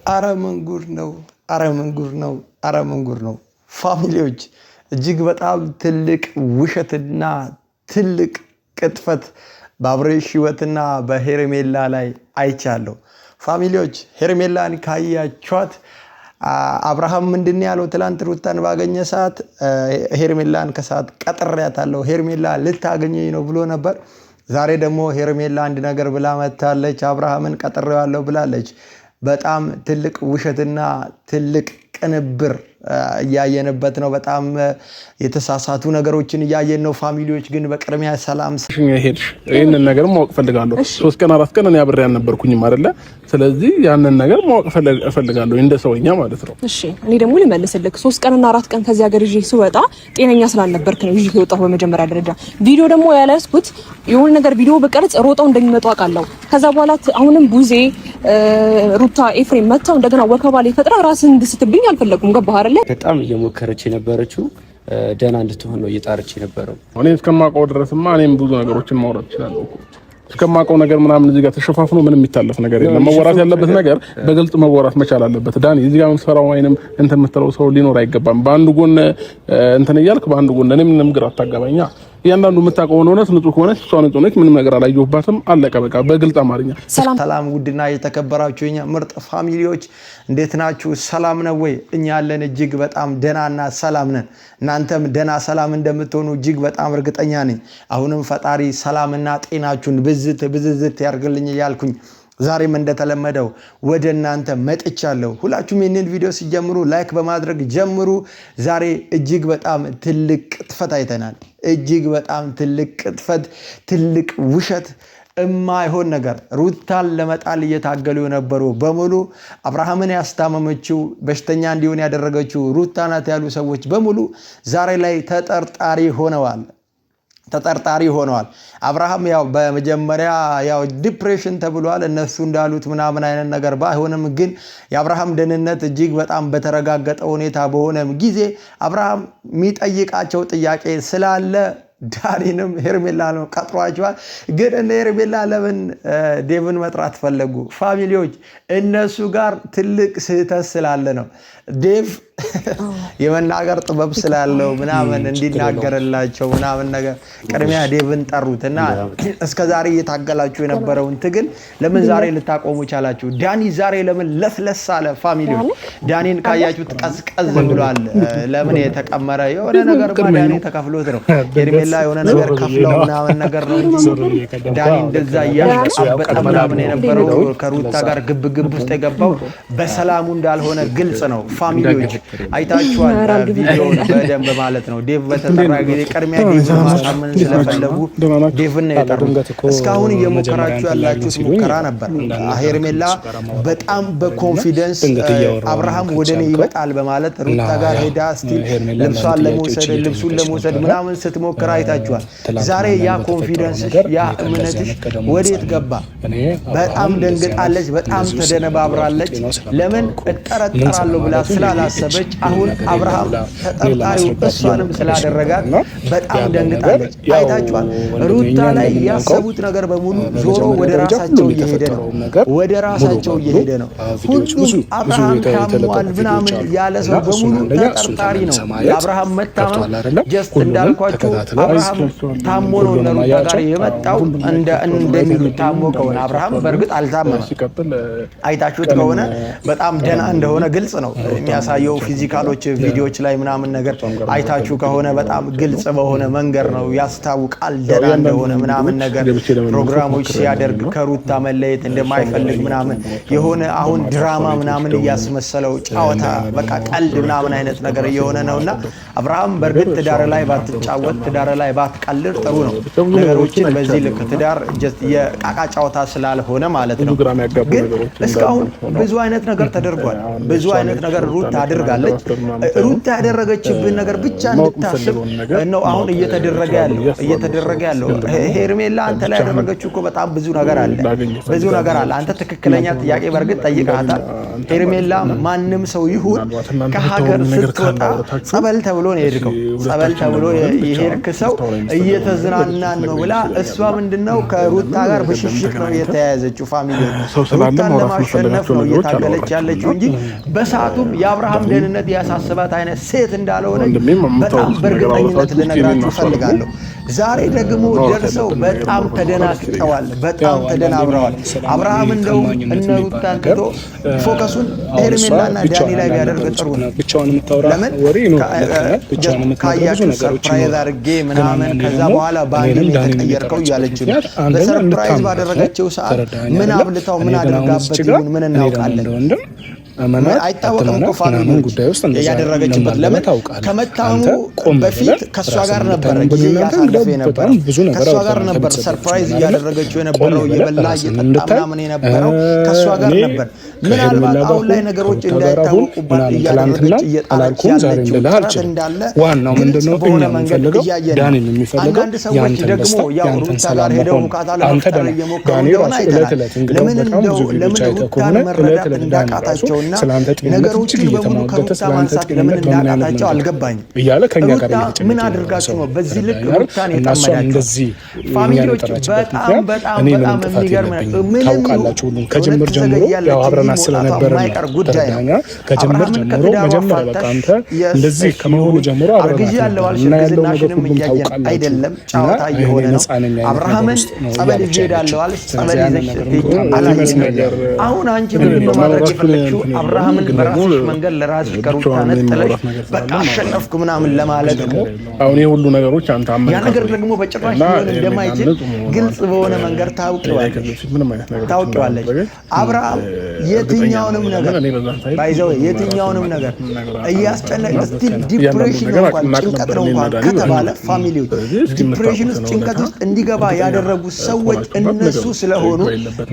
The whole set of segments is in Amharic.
አረመንጉር ነው ፋሚሊዎች እጅግ በጣም ትልቅ ውሸትና ትልቅ ቅጥፈት በአብሬሽ ህይወትና በሄርሜላ ላይ አይቻለሁ። ፋሚሊዎች ሄርሜላን ካያችኋት አብርሃም ምንድነው ያለው? ትላንት ሩታን ባገኘ ሰዓት ሄርሜላን ከሰዓት ቀጥሬያታለሁ ሄርሜላ ልታገኘኝ ነው ብሎ ነበር። ዛሬ ደግሞ ሄርሜላ አንድ ነገር ብላ መታለች። አብርሃምን ቀጥሬዋለሁ ብላለች። በጣም ትልቅ ውሸትና ትልቅ ቅንብር ያየነበት ነው። በጣም የተሳሳቱ ነገሮችን ያየን ነው። ፋሚሊዎች ግን በቅድሚያ ሰላም ሄድሽ ይሄንን ነገር ማወቅ ፈልጋለሁ። 3 ቀን 4 ቀን እኔ አብሬ ያልነበርኩኝም አይደለ? ስለዚህ ያንን ነገር ማወቅ ፈልጋለሁ እንደ ሰውኛ ማለት ነው። እሺ እኔ ደግሞ ልመልስልክ 3 ቀንና 4 ቀን ከዚህ ሀገር ይዤ ስወጣ ጤነኛ ስላልነበርክ ነው ይዤ የወጣሁ። በመጀመሪያ ደረጃ ቪዲዮ ደግሞ ያላስኩት የሆነ ነገር ቪዲዮ በቀርጽ ሮጣው እንደሚመጡ አውቃለሁ። ከዛ በኋላ አሁንም ቡዜ ሩታ ኤፍሬም መጣው እንደገና ወከባ ላይ ፈጥራ ራስን እንድስትብኝ አልፈለኩም። ገባህ አይደለ? በጣም እየሞከረች የነበረችው ደህና እንድትሆን ነው እየጣረች የነበረው። እኔ እስከማውቀው ድረስማ እኔም ብዙ ነገሮችን ማውራት እችላለሁ እኮ እስከማውቀው ነገር ምናምን እዚህ ጋር ተሸፋፍኖ ምንም የሚታለፍ ነገር የለም። መወራት ያለበት ነገር በግልጽ መወራት መቻል አለበት። ዳኒ እዚህ ጋር ምንሰራው ወይንም እንትን የምትለው ሰው ሊኖር አይገባም። በአንድ ጎን እንትን እያልክ በአንድ ጎን እኔ ምንም ግራ አታጋባኛ። ያንዳንዱ የምታውቀው ነው ንጹህ ከሆነች እሷ ንጹህ ነች። ምንም ነገር አላየሁባትም። አለቀ በቃ በግልጽ አማርኛ። ሰላም ውድና የተከበራችሁ የኛ ምርጥ ፋሚሊዎች እንዴት ናችሁ? ሰላም ነው ወይ? እኛ ያለን እጅግ በጣም ደናና ሰላም ነን። እናንተም ደና ሰላም እንደምትሆኑ እጅግ በጣም እርግጠኛ ነኝ። አሁንም ፈጣሪ ሰላምና ጤናችሁን ብዝዝት ያርግልኝ እያልኩኝ ዛሬም እንደተለመደው ወደ እናንተ መጥቻለሁ። ሁላችሁም ይህንን ቪዲዮ ሲጀምሩ ላይክ በማድረግ ጀምሩ። ዛሬ እጅግ በጣም ትልቅ ቅጥፈት አይተናል። እጅግ በጣም ትልቅ ቅጥፈት፣ ትልቅ ውሸት፣ የማይሆን ነገር ሩታን ለመጣል እየታገሉ የነበሩ በሙሉ አብርሃምን ያስታመመችው በሽተኛ እንዲሆን ያደረገችው ሩታ ናት ያሉ ሰዎች በሙሉ ዛሬ ላይ ተጠርጣሪ ሆነዋል። አብርሃም ያው በመጀመሪያ ያው ዲፕሬሽን ተብሏል እነሱ እንዳሉት ምናምን አይነት ነገር ባይሆንም ግን የአብርሃም ደህንነት እጅግ በጣም በተረጋገጠ ሁኔታ በሆነም ጊዜ አብርሃም የሚጠይቃቸው ጥያቄ ስላለ ዳኒንም ሄርሜላንም ቀጥሯቸዋል። ግን እነ ሄርሜላ ለምን ዴቭን መጥራት ፈለጉ? ፋሚሊዎች እነሱ ጋር ትልቅ ስህተት ስላለ ነው። ዴቭ የመናገር ጥበብ ስላለው ምናምን እንዲናገርላቸው ምናምን ነገር ቅድሚያ ዴቭን ጠሩትና እስከዛሬ እየታገላችሁ የነበረውን ትግል ለምን ዛሬ ልታቆሙ ቻላችሁ? ዳኒ ዛሬ ለምን ለስለስ አለ? ፋሚሊዎች ዳኒን ካያችሁት ቀዝቀዝ ብሏል። ለምን የተቀመረ የሆነ ነገር ዳኒ ተከፍሎት ነው። ሄርሜላ የሆነ ነገር ከፍለው ምናምን ነገር ነው እንጂ ዳኒ እንደዛ ያሽቃበጠ ምናምን የነበረው ከሩታ ጋር ግብግብ ውስጥ የገባው በሰላሙ እንዳልሆነ ግልጽ ነው። ፋሚሊዎች አይታችኋል ቪዲዮውን በደንብ ማለት ነው። ዴቭ በተጠራ ጊዜ ቀድሚያ ዴቭ ማሳመን ስለፈለጉ ዴቭን ነው የጠሩት። እስካሁን እየሞከራችሁ ያላችሁት ሙከራ ነበር። ሄርሜላ በጣም በኮንፊደንስ አብርሃም ወደኔ ይመጣል በማለት ሩታ ጋር ሄዳ ስቲል ልብሱን ለመውሰድ ምናምን ስትሞክር አይታችኋል። ዛሬ ያ ኮንፊደንስ ያ እምነትሽ ወዴት ገባ? በጣም ደንግጣለች፣ በጣም ተደነባብራለች። ለምን እጠረጠራለሁ ብላ ስላላሰበች አሁን አብርሃም ተጠርጣሪው እሷንም ስላደረጋት በጣም ደንግጣለች። አይታችኋል። ሩታ ላይ ያሰቡት ነገር በሙሉ ዞሮ ወደ ራሳቸው እየሄደ ነው። ሁሉም አብርሃም ታሟል ምናምን ያለ ሰው በሙሉ ተጠርጣሪ ነው። የአብርሃም መታመም ጀስት እንዳልኳችሁ አብርሃም ታሞ ነው ለሩታ ጋር የመጣው እንደሚሉት ታሞ ከሆነ አብርሃም በእርግጥ አልታመመም። አይታችሁት ከሆነ በጣም ደና እንደሆነ ግልጽ ነው የሚያሳየው። ፊዚካሎች ቪዲዮዎች ላይ ምናምን ነገር አይታችሁ ከሆነ በጣም ግልጽ በሆነ መንገድ ነው ያስታውቃል ደና እንደሆነ ምናምን ነገር። ፕሮግራሞች ሲያደርግ ከሩታ መለየት እንደማይፈልግ ምናምን የሆነ አሁን ድራማ ምናምን እያስመሰለው ጫወታ በቃ ቀልድ ምናምን አይነት ነገር እየሆነ ነውና አብርሃም በእርግጥ ትዳር ላይ ባትጫወት ትዳር ላይ ባትቀልድ ጥሩ ነው። ነገሮችን በዚህ ልክ ትዳር ጀስት የቃቃ ጫወታ ስላልሆነ ማለት ነው። ግን እስካሁን ብዙ አይነት ነገር ተደርጓል። ብዙ አይነት ነገር ሩታ አድርጋለች። ትፈልጋለች። ሩታ ያደረገችብን ነገር ብቻ እንድታስብ ነው አሁን እየተደረገ ያለው። ሄርሜላ አንተ ላይ ያደረገችው እኮ በጣም ብዙ ነገር አለ። አንተ ትክክለኛ ጥያቄ በርግጥ ጠይቀሃታል። ሄርሜላ ማንም ሰው ይሁን ከሀገር ስትወጣ ጸበል ተብሎ ነው የሄድከው። ጸበል ተብሎ የሄድክ ሰው እየተዝናናን ነው ብላ እሷ ምንድነው ከሩታ ጋር በሽሽት ነው የተያያዘችው። ፋሚሊ ሩታን ለማሸነፍ ነው እየታገለች ያለችው እንጂ በሰዓቱም የአብርሃም ደህንነት ያሳስባት አይነት ሴት እንዳልሆነ በጣም በእርግጠኝነት ልነግራችሁ ፈልጋለሁ። ዛሬ ደግሞ ደርሰው በጣም ተደናግጠዋል፣ በጣም ተደናብረዋል። አብርሃም እንደው እነ ሩታን ትቶ ፎከሱን ሄርሜላና ዳኒ ላይ ቢያደርግ ጥሩ ነው። ለምን ካያችሁ ሰርፕራይዝ አድርጌ ምናምን ከዛ በኋላ በአንድ የተቀየርከው እያለችው በሰርፕራይዝ ባደረገችው ሰዓት ምን አብልታው ምን አድርጋበት ይሁን ምን እናውቃለን። አይታወቅም እኮ ፋሚሊ ጉዳይ ውስጥ ያደረገችበት ለምን ከመታሙ በፊት ከሷ ጋር ነበር ጊዜ ያሳለፈ ነበር። ከሷ ጋር ነበር ሰርፕራይዝ እያደረገችው የነበረው የበላ እየጠጣ ምናምን የነበረው ከሷ ጋር ነበር። ምናልባት አሁን ላይ ነገሮች እንዳይታወቁባት እያደረገች እየጣለች ያለችው ጥረት እንዳለ ዋናው ምንድነው እኛ የምንፈልገው ዳኒን የሚፈልገው ያንተ ደግሞ ያው ሩታ ጋር ሄደው ሙካታለ መፍጠር እየሞከሩ እንደሆነ አይተናል። ለምን ሩታን መረዳት እንዳቃታቸው ነገሮችን በሙሉ ከሩታ ማንሳት ለምን እንዳቃታቸው አልገባኝም። ሩታ ምን አድርጋችሁ ነው በዚህ ልክ ሩታን የጠመዳችሁ? ፋሚሊዎች በጣም የሚገርም ምንም ከጅምር ጀምሮ ያው አብረናት ስለነበረ ጉዳይ ነው። ከጅምር ጀምሮ መጀመሪያ በቃ አንተ እንደዚህ ከመሆኑ ጀምሮ አብረናት እና ያለው ነገር ሁሉም ታውቃለህ አይደለም? ጫወታ እየሆነ ነው። አብርሃምን ጸበል ይሄዳለው አለች። ጸበል ይዘሽ ትሄጂ አሁን አንቺ ምን ማድረግ የፈለግሽው አብርሃምን በራስሽ መንገድ ለራስሽ ከሩታ ነጥለሽ በቃ አሸነፍኩ ምናምን ለማለት ነው። አሁን ይሄ ሁሉ ነገሮች አንተ አመን ያ ነገር ደግሞ በጭራሽ ሊሆን እንደማይችል ግልጽ በሆነ መንገድ ታውቂዋለሽ። አብርሃም የትኛውንም ነገር ባይዘው የትኛውንም ነገር እያስጨነቀ ስቲል ዲፕሬሽን ነው እንኳን ጭንቀት ነው እንኳን ከተባለ ፋሚሊዎች ዲፕሬሽን ውስጥ ጭንቀት ውስጥ እንዲገባ ያደረጉ ሰዎች እነሱ ስለሆኑ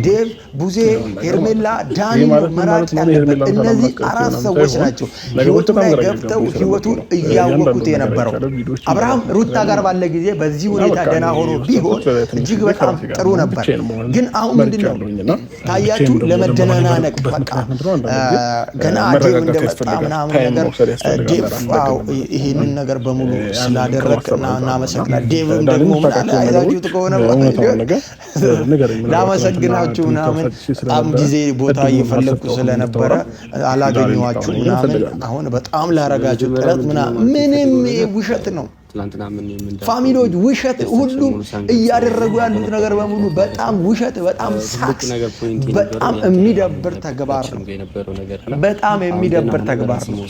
ዴቭ፣ ቡዜ፣ ሄርሜላ፣ ዳኒ መራቅ ያለበት እነዚህ አራት ሰዎች ናቸው። ህይወቱ ላይ ገብተው ህይወቱን እያወቁት የነበረው አብርሃም ሩታ ጋር ባለ ጊዜ በዚህ ሁኔታ ደና ሆኖ ቢሆን እጅግ በጣም ጥሩ ነበር። ግን አሁን ምንድነው ታያችሁ ለመደናነቅ በቃ ገና ዴቭ እንደመጣ ምናምን ነገር ዴቭ ይሄንን ነገር በሙሉ ስላደረግና እናመሰግናለን። ዴቭም ደግሞ ምን አለ አይታችሁት ከሆነ ላመሰግናችሁ ምናምን በጣም ጊዜ ቦታ እየፈለኩ ስለነበረ አላገኘኋችሁ ምናምን አሁን በጣም ላረጋችሁ ጥረት ምንም ውሸት ነው። ፋሚሊዎች ውሸት ሁሉም እያደረጉ ያሉት ነገር በሙሉ በጣም ውሸት፣ በጣም ሳክስ፣ በጣም የሚደብር ተግባር ነው። በጣም የሚደብር ተግባር ነው።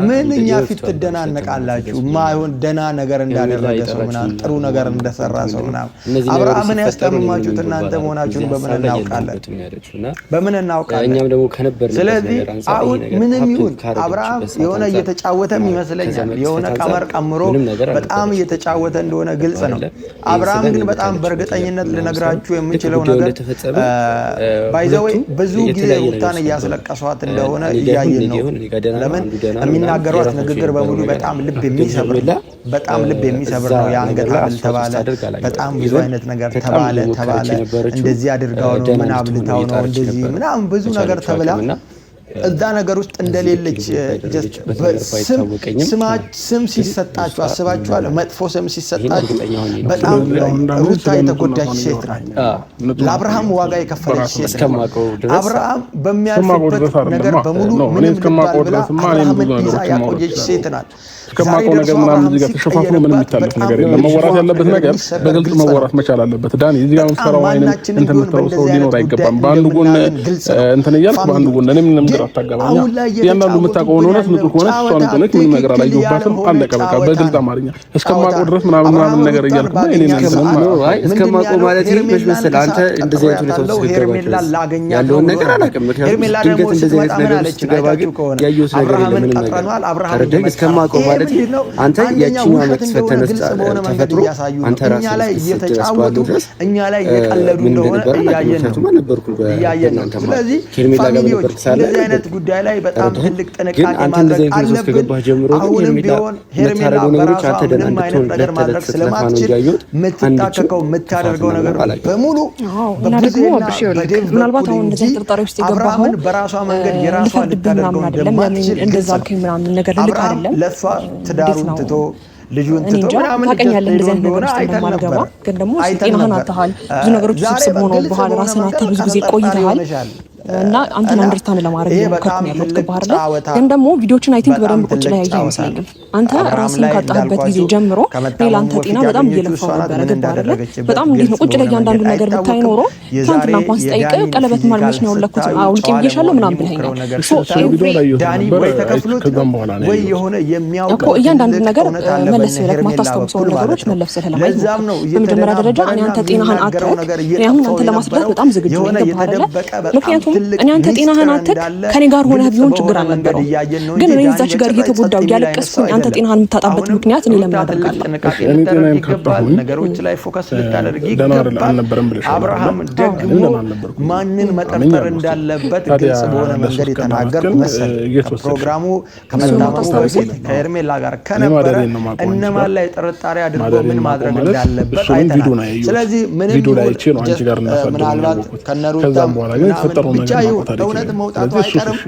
ምን እኛ ፊት ትደናነቃላችሁ? ማይሆን ደና ነገር እንዳደረገ ሰው ምናምን ጥሩ ነገር እንደሰራ ሰው ምናምን አብርሃምን ያስጠምማችሁት እናንተ መሆናችሁን በምን እናውቃለን? በምን እናውቃለን? ስለዚህ አሁን ምንም ይሁን አብርሃም የሆነ እየተጫወተም ይመስለኛል የሆነ ቀመር ቀምሮ በጣም እየተጫወተ እንደሆነ ግልጽ ነው። አብርሃም ግን በጣም በእርግጠኝነት ልነግራችሁ የምችለው ነገር ባይዘወይ ብዙ ጊዜ ሩታን እያስለቀሷት እንደሆነ እያየን ነው። ለምን የሚናገሯት ንግግር በሙሉ በጣም ልብ የሚሰብር ነው። የአንገት ሐብል ተባለ፣ በጣም ብዙ አይነት ነገር ተባለ። እንደዚህ አድርጋው ነው ምን አብልታው ነው እንደዚህ ምናምን ብዙ ነገር ተብላ እዛ ነገር ውስጥ እንደሌለች ስም ሲሰጣችሁ አስባችኋል? መጥፎ ስም ሲሰጣችሁ በጣም ሩታ የተጎዳች ሴት ናት። ለአብርሃም ዋጋ የከፈለች ሴት ናት። አብርሃም በሚያልፍበት ነገር በሙሉ ምንም ልባል ብላ አብርሃምን ይዛ ያቆየች ሴት ናት። እስከማውቀው ነገር ምናምን እዚህ ጋር ተሸፋፍኖ ምንም የሚታለፍ ነገር የለም። መወራት ያለበት ነገር በግልጽ መወራት መቻል አለበት። ዳኒ እዚህ ጋር የምትሰራው አይነት እንትን የምትሰራው ሰው ሊኖር አይገባም። በአንዱ ጎን እንትን እያልክ በአንዱ ጎን እኔ ምንም ነገር አታጋባኛ። ያንዳንዱ የምታውቀውን እውነት ንጹህ ከሆነች እሷን ከሆነች ምንም ነገር አላየሁባትም። አለቀ በቃ። በግልጽ አማርኛ እስከማውቀው ድረስ ምናምን ነገር እያልኩ እኔ እናንተንም እስከማውቀው ማለት ይሄ መሰለህ አንተ እንደዚህ አይነት ሁኔታ ውስጥ ያለውን ነገር አላውቅም። ምክንያቱም ድንገት እንደዚህ አይነት ነገር ውስጥ ገባ ግን ያየሁት ነገር የለም ምንም ነገር እስከማውቀው ማለት አንተ ያቺኛው መክስ ፈተነስ ተፈጥሮ አንተ ራስህ ላይ እየተጫወቱ እኛ ላይ እየቀለዱ እንደሆነ እያየን ነው። ስለዚህ ፋሚሊዎች እንደዚህ አይነት ጉዳይ ላይ በጣም ትልቅ ጥንቃቄ ማድረግ አለብን። አሁንም ቢሆን ሄርሜላ በራሷ ምንም አይነት ነገር ማድረግ ስለማትችል የምትታከከው የምታደርገው ነገር በሙሉ በቡዜና ምናልባት አሁን እንደዚህ ጥርጣሬ ውስጥ የገባው በራሷ መንገድ የራሷ ልታደርገው እንደማትችል እንደዛ ምናምን ነገር ልክ አይደለም። ለሷ ትዳሩን ትቶ ልጁን ትቶ ምናምን ታውቀኛለህ እንደዚህ አይነት ነገር ውስጥ እንደማልገባ ግን ደግሞ ጤናህን አጥተሃል። ብዙ ነገሮች ስብስብ ሆነው በኋላ ራስህን አጥተህ ብዙ ጊዜ ቆይተሃል እና አንተን አንደርስታንድ ለማድረግ ነው ያለው ከባህር ላይ ግን ደግሞ ቪዲዮችን አይ ቲንክ በደንብ ቁጭ ላይ ያየ አይመስለኝም። አንተ ራስህን ካጣህበት ጊዜ ጀምሮ ለአንተ ጤና በጣም እየለፋው ነበር ግን አይደለ በጣም እንዴት ነው ቁጭ ላይ እያንዳንዱ ነገር ብታይ ኖሮ ትናንትና እንኳን ስጠይቅ ቀለበት ማልመች ነው ያለኩት አውልቄ ብዬሻለሁ ምናምን ብለኸኛል። ሶ ዳኒ ወይ ተከፍሎት ወይ የሆነ የሚያውቀው እያንዳንዱ ነገር መለስ ብለህ ማታስታውሰው ነገሮች መለስ ብለህ ለማየት በመጀመሪያ ደረጃ እኔ አንተ ጤናህን አጥተህ እኔ አሁን አንተ ለማስረዳት በጣም ዝግጁ ነኝ አይደለ ምክንያቱም እኔ አንተ ጤናህን አጥተህ ከኔ ጋር ሆነህ ቢሆን ችግር አልነበረው ግን እኔ እዛች ጋር እየተጎዳው እያለቀስኩኝ አንተ ጤናህን የምታጣበት ምክንያት እኔ ለምን አደርጋለሁ? እኔ ጤናዬን ካጣሁኝ ነገሮች ላይ ፎከስ ልታደርግ ይገባል። አብርሃም ደግሞ ማንን መጠርጠር እንዳለበት ግልጽ በሆነ መንገድ የተናገርኩ መሰለኝ። ፕሮግራሙ ከመታመሙ በፊት ከሄርሜላ ጋር ከነበረ እነማን ላይ ጥርጣሬ አድርጎ ምን ማድረግ እንዳለበት አይተናል። ስለዚህ ምንም ምናልባት ከነሩታም ብቻ ይሁን እውነት መውጣቱ አይቀርም።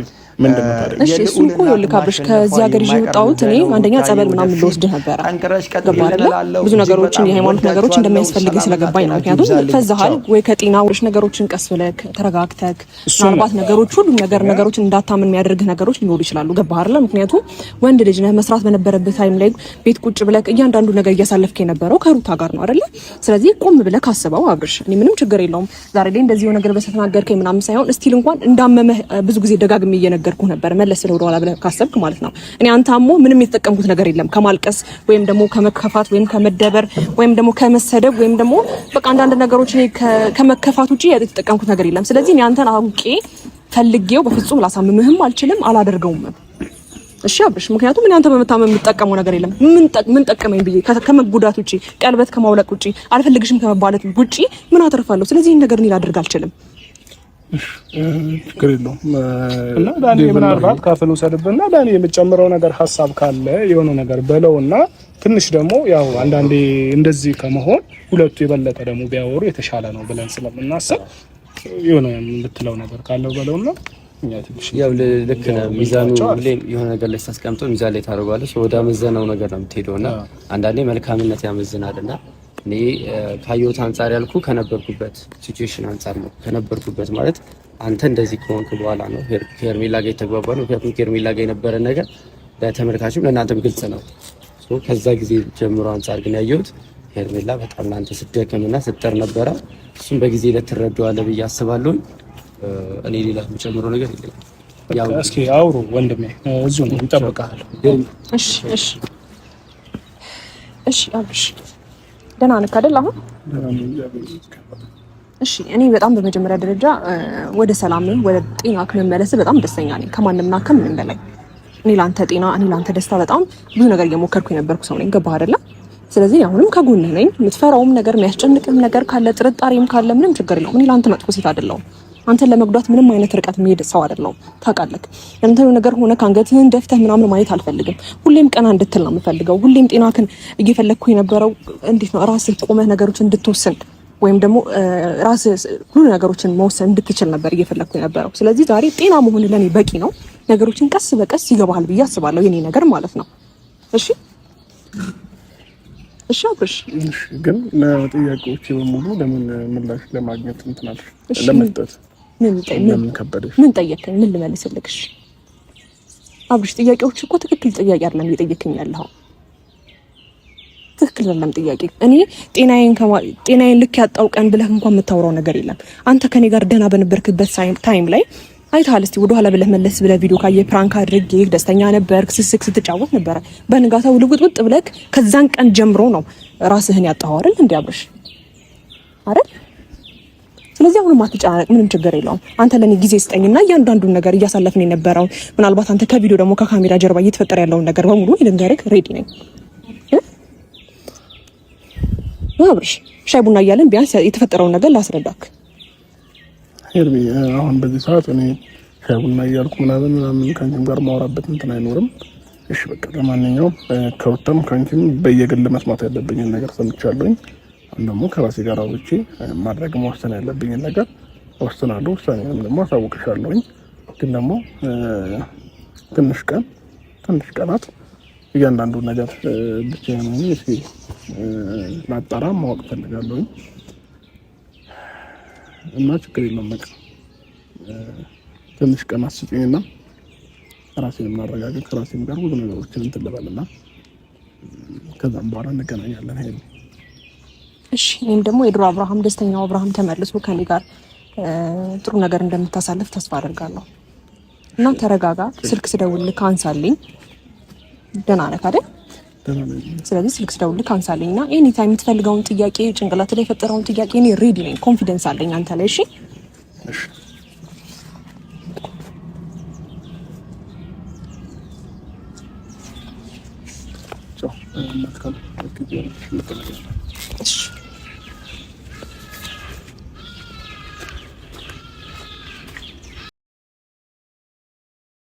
እሺ እሱ እኮ ይኸውልህ አብርሽ ከዚህ ሀገር ይዤ የወጣሁት እኔ አንደኛ ጸበል ምናምን ልወስድ ነበረ ብዙ ነገሮችን የሃይማኖት ነገሮች እንደሚያስፈልግ ስለገባኝ ነው። ምክንያቱም ፈዛሃል ወይ ከጤና ወሽ ነገሮችን ቀስ ብለህ ተረጋግተህ ምናልባት ነገሮች ሁሉም ነገሮችን እንዳታምን የሚያደርግህ ነገሮች ሊኖሩ ይችላሉ። ገባህ አይደል? ምክንያቱም ወንድ ልጅ ነህ መስራት በነበረበት ታይም ላይ ቤት ቁጭ ብለህ እያንዳንዱ ነገር እያሳለፍክ የነበረው ከሩታ ጋር ነው አይደል? ስለዚህ ቆም ብለህ ካስበው አብርሽ እኔ ምንም ችግር የለውም ዛሬ ላይ እንደዚህ የሆነ ነገር በተናገርከኝ ምናምን ሳይሆን እስቲል እንኳን እንዳመመህ ብዙ ጊዜ ደጋግሜ እየነገርኩህ ነበር መለስ ብለህ ወደኋላ ብለህ ካሰብክ ማለት ነው። እኔ አንታሞ ምንም የተጠቀምኩት ነገር የለም ከማልቀስ ወይም ደግሞ ከመከፋት ወይም ከመደበር ወይም ደግሞ ከመሰደብ ወይም ደግሞ በቃ አንዳንድ ነገሮች እኔ ከመከፋት ውጪ የተጠቀምኩት ነገር የለም። ስለዚህ እኔ አንተን አውቄ ፈልጌው በፍጹም ላሳምምህም አልችልም አላደርገውም። እሺ አብርሽ ምክንያቱም እኔ አንተ በመታመም የምጠቀመው ነገር የለም። ምን ጠቀመኝ ብዬ ከመጉዳት ውጪ ቀለበት ከማውለቅ ውጪ አልፈልግሽም ከመባለት ውጪ ምን አተርፋለሁ? ስለዚህ ይሄን ነገር እኔ ላደርግ አልችልም። ችግር የለውም እና ዳኒ ምናልባት ካፈሉ ሰድብና ዳኒ የምጨምረው ነገር ሀሳብ ካለ የሆነ ነገር በለውና ትንሽ ደግሞ ያው አንዳንዴ እንደዚህ ከመሆን ሁለቱ የበለጠ ደግሞ ቢያወሩ የተሻለ ነው ብለን ስለምናስብ የሆነ የምትለው ነገር ካለው በለውና እኛ ትንሽ ያው ልክ ነው። ሚዛኑ የሆነ ነገር ላይ ታስቀምጠው ሚዛን ላይ ታደርጋለህ። ወደ አመዘነው ነገር ነው የምትሄደውና አንዳንዴ መልካምነት ያመዝናልና እኔ ካየሁት አንፃር ያልኩ ከነበርኩበት ሲቹዌሽን አንፃር ነው። ከነበርኩበት ማለት አንተ እንደዚህ ከሆንክ በኋላ ነው ሄርሜላ ጋር የተግባባነው። ምክንያቱም ሄርሜላ ጋር የነበረ ነገር ለተመልካችም ለእናንተም ግልጽ ነው። ከዛ ጊዜ ጀምሮ አንፃር ግን ያየሁት ሄርሜላ በጣም ለአንተ ስትደክምና ስትጠር ነበረ። እሱም በጊዜ ልትረዳዋለህ ብዬ አስባለሁ። እኔ ሌላ የምጨምረው ነገር የለም። እስኪ አውሩ ወንድሜ፣ እዚሁ ነው እንጠብቅሃለን። እሺ እሺ እሺ አብርሽ ደህና ነህ አይደል? አሁን እሺ እኔ በጣም በመጀመሪያ ደረጃ ወደ ሰላም ወደ ጤና ከመመለስ በጣም ደስተኛ ነኝ ከማንምና ከምንም በላይ። እኔ ላንተ ጤና እኔ ላንተ ደስታ በጣም ብዙ ነገር እየሞከርኩ የነበርኩ ሰው ነኝ። ገባህ አይደል? ስለዚህ አሁንም ከጎንህ ነኝ። የምትፈራውም ነገር የሚያስጨንቅም ነገር ካለ ጥርጣሬም ካለ ምንም ችግር የለውም። እኔ ላንተ መጥፎ ሴት አይደለሁም። አንተን ለመጉዳት ምንም አይነት ርቀት መሄድ ሰው አይደለሁም። ታውቃለህ። እንትን ነገር ሆነ ካንገትህን ደፍተህ ምናምን ማየት አልፈልግም። ሁሌም ቀና እንድትል ነው የምፈልገው። ሁሌም ጤናክን እየፈለግኩ የነበረው እንዴት ነው ራስህ ቆመህ ነገሮችን እንድትወስን ወይም ደግሞ ራስህ ሁሉ ነገሮችን መወሰን እንድትችል ነበር እየፈለግኩ የነበረው። ስለዚህ ዛሬ ጤና መሆን ለኔ በቂ ነው። ነገሮችን ቀስ በቀስ ይገባሃል ብዬ አስባለሁ። የኔ ነገር ማለት ነው። እሺ እሺ አብርሽ ግን ለጥያቄዎች በሙሉ ለምን ምላሽ ለማግኘት እንትን አልሽ? ለመስጠት ምን ጠየቀኝ? ምን ልመልስልሽ? አብርሽ ጥያቄዎች እኮ ትክክል ጥያቄ አይደለም እየጠየቀኝ ያለው። ትክክል አይደለም ጥያቄ። እኔ ጤናዬን ልክ ያጣው ቀን ብለህ እንኳን የምታወራው ነገር የለም። አንተ ከኔ ጋር ደህና በነበርክበት ታይም ላይ አይተሃል። እስቲ ወደ ኋላ ብለህ መለስ ብለህ ቪዲዮ ካየ ፕራንክ አድርጌ ደስተኛ ነበርክ፣ ስስክ ስትጫወት ነበረ። በንጋታው ልውጥውጥ ብለህ ከዛን ቀን ጀምሮ ነው ራስህን ያጣኸው አይደል? እንዴ አብርሽ አይደል? ስለዚህ አሁን ማትጨናነቅ ምንም ችግር የለውም። አንተ ለኔ ጊዜ ስጠኝና እያንዳንዱን ነገር እያሳለፍን የነበረው ምናልባት አንተ ከቪዲዮ ደግሞ ከካሜራ ጀርባ እየተፈጠረ ያለውን ነገር በሙሉ ልንገርህ ሬዲ ነኝ። አብርሽ ሻይ ቡና እያለን ቢያንስ የተፈጠረውን ነገር ላስረዳክ። ሄርሚ አሁን በዚህ ሰዓት እኔ ሻቡና እያልኩ ምናምን ከአንቺም ጋር ማውራበት እንትን አይኖርም። እሺ በቃ ለማንኛውም ከወጣም ከአንቺም በየግል መስማት ያለብኝን ነገር ሰምቻለሁኝ። አሁን ደግሞ ከራሴ ጋር አውርቼ ማድረግ መወሰን ያለብኝን ነገር ወስናለሁ። ውሳኔንም ደግሞ አሳውቅሻለሁኝ። ግን ደግሞ ትንሽ ቀናት እያንዳንዱ ነገር ብቻዬን ሆኜ እስኪ ላጣራ ማወቅ ፈልጋለሁኝ እና ችግር የለውም በቃ ትንሽ ቀናት ስጪኝና ራሴን ማረጋገጥ ከራሴም ጋር ብዙ ነገሮችን እንትን ልበልና ከዛም በኋላ እንገናኛለን። ሄድ እሺ። እኔም ደግሞ የድሮ አብርሃም ደስተኛው አብርሃም ተመልሶ ከኔ ጋር ጥሩ ነገር እንደምታሳልፍ ተስፋ አደርጋለሁ። እና ተረጋጋ። ስልክ ስደውልልህ አንሳልኝ። ደህና ነህ አይደል? ስለዚህ ስልክ ስደውልልህ አንሳልኝና ኤኒ ታይም የምትፈልገውን ጥያቄ ጭንቅላት ላይ የፈጠረውን ጥያቄ እኔ ሬዲ ነኝ። ኮንፊደንስ አለኝ አንተ ላይ። እሺ እሺ። እሺ